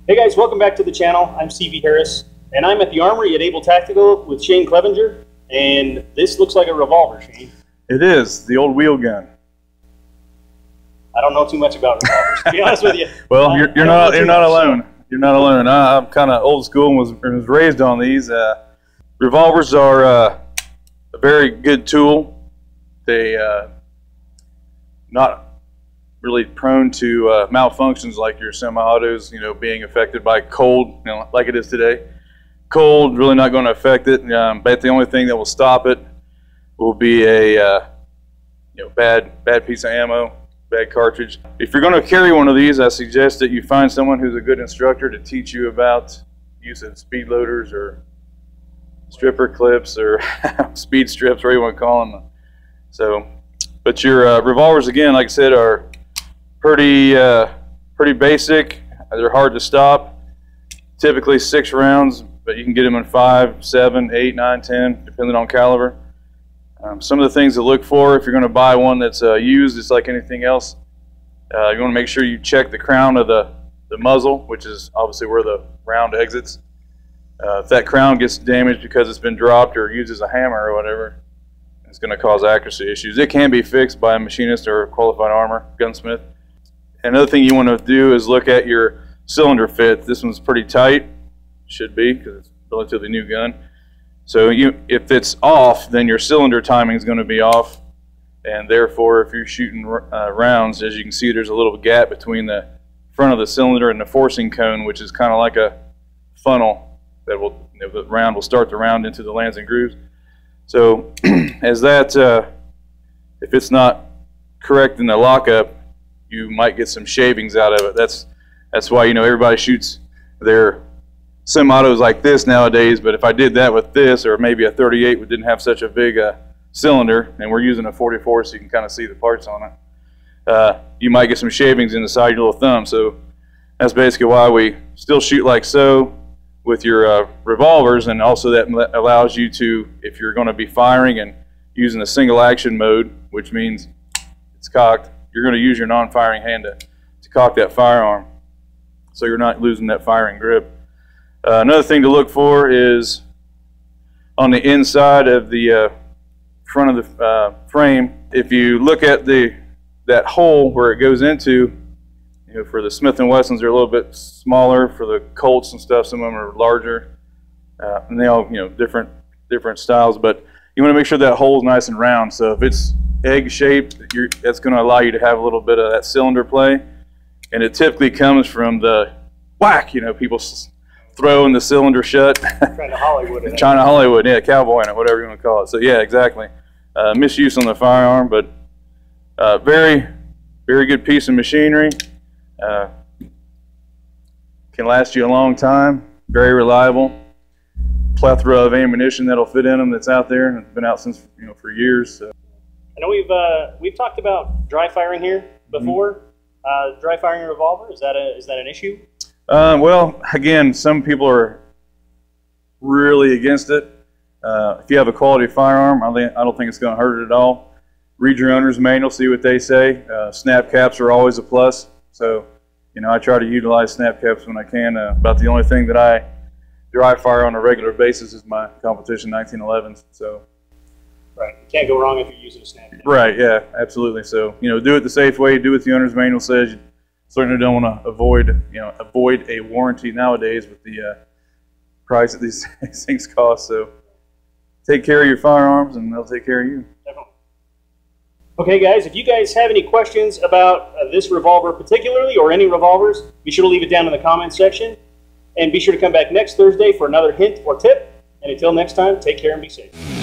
Hey guys, welcome back to the channel. I'm CV Harris, and I'm at the Armory at Able Tactical with Shane Clevenger, and this looks like a revolver, Shane. It is, the old wheel gun. I don't know too much about revolvers, to be honest with you. Well, you're not alone. You're not alone. I'm kind of old school and was raised on these. Revolvers are a very good tool. They not really prone to malfunctions like your semi-autos, being affected by cold, like it is today. Cold really not going to affect it, but the only thing that will stop it will be a bad piece of ammo, bad cartridge. If you're going to carry one of these, I suggest that you find someone who's a good instructor to teach you about use of speed loaders or stripper clips or speed strips, whatever you want to call them. So, but your revolvers, again, like I said, are pretty basic. They're hard to stop. Typically 6 rounds, but you can get them in 5, 7, 8, 9, 10, depending on caliber. Some of the things to look for if you're going to buy one that's used, it's like anything else. You want to make sure you check the crown of the muzzle, which is obviously where the round exits. If that crown gets damaged because it's been dropped or used as a hammer or whatever, it's going to cause accuracy issues. It can be fixed by a machinist or a qualified armor gunsmith. Another thing you want to do is look at your cylinder fit. This one's pretty tight, should be, because it's a relatively new gun. So if it's off, then your cylinder timing is going to be off, and therefore if you're shooting rounds, as you can see, there's a little gap between the front of the cylinder and the forcing cone, which is kind of like a funnel that will, the round will start the round into the lands and grooves. So as that, if it's not correct in the lockup, you might get some shavings out of it. That's why everybody shoots their semi-autos like this nowadays. But if I did that with this, or maybe a 38 that didn't have such a big cylinder, and we're using a 44, so you can kind of see the parts on it, you might get some shavings in the side of your little thumb. So that's basically why we still shoot like so with your revolvers, and also that allows you to, if you're going to be firing and using a single action mode, which means it's cocked, you're going to use your non-firing hand to cock that firearm, so you're not losing that firing grip. Another thing to look for is on the inside of the front of the frame. If you look at that hole where it goes into, for the Smith & Wessons, they're a little bit smaller. For the Colts and stuff, some of them are larger, and they all different styles. But you want to make sure that hole is nice and round. So if it's egg shaped, that's going to allow you to have a little bit of that cylinder play, and it typically comes from the whack. People throwing the cylinder shut. Trying to Hollywood it. Trying to Hollywood, yeah, cowboying it, whatever you want to call it. So yeah, exactly. Misuse on the firearm, but very, very good piece of machinery. Can last you a long time. Very reliable. Plethora of ammunition that'll fit in them that's out there, and it's been out since for years. So. I know we've talked about dry firing here before. Dry firing a revolver, is that an issue? Well, again, some people are really against it. If you have a quality firearm, I don't think it's going to hurt it at all. Read your owner's manual, see what they say. Snap caps are always a plus. So, I try to utilize snap caps when I can. About the only thing that I dry fire on a regular basis is my competition 1911s. So. Right. You can't go wrong if you're using a snap cap. Right, yeah, absolutely. So, do it the safe way, do what the owner's manual says. You certainly don't want to avoid a warranty nowadays with the price that these things cost. So, take care of your firearms and they'll take care of you. Definitely. Okay, guys, if you guys have any questions about this revolver particularly, or any revolvers, be sure to leave it down in the comments section. And be sure to come back next Thursday for another hint or tip. And until next time, take care and be safe.